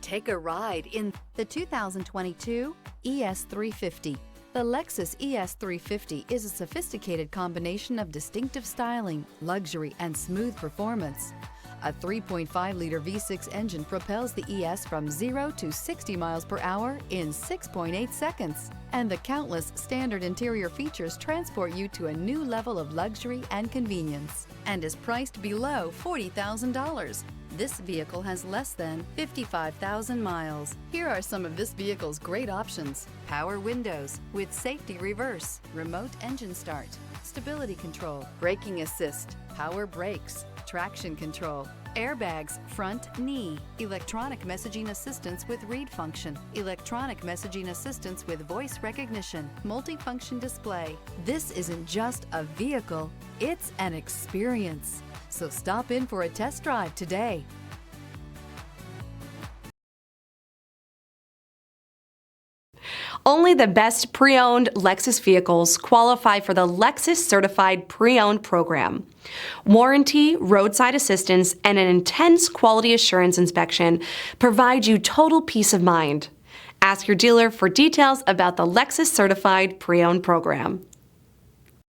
Take a ride in the 2022 ES350. The Lexus ES350 is a sophisticated combination of distinctive styling, luxury, and smooth performance. A 3.5-liter V6 engine propels the ES from 0 to 60 miles per hour in 6.8 seconds. And the countless standard interior features transport you to a new level of luxury and convenience, and is priced below $40,000. This vehicle has less than 55,000 miles. Here are some of this vehicle's great options: power windows with safety reverse, remote engine start, stability control, braking assist, power brakes, traction control, airbags, front knee, electronic messaging assistance with read function, electronic messaging assistance with voice recognition, multifunction display. This isn't just a vehicle, it's an experience. So stop in for a test drive today. Only the best pre-owned Lexus vehicles qualify for the Lexus Certified Pre-Owned program. Warranty, roadside assistance, and an intense quality assurance inspection provide you total peace of mind. Ask your dealer for details about the Lexus Certified Pre-Owned program.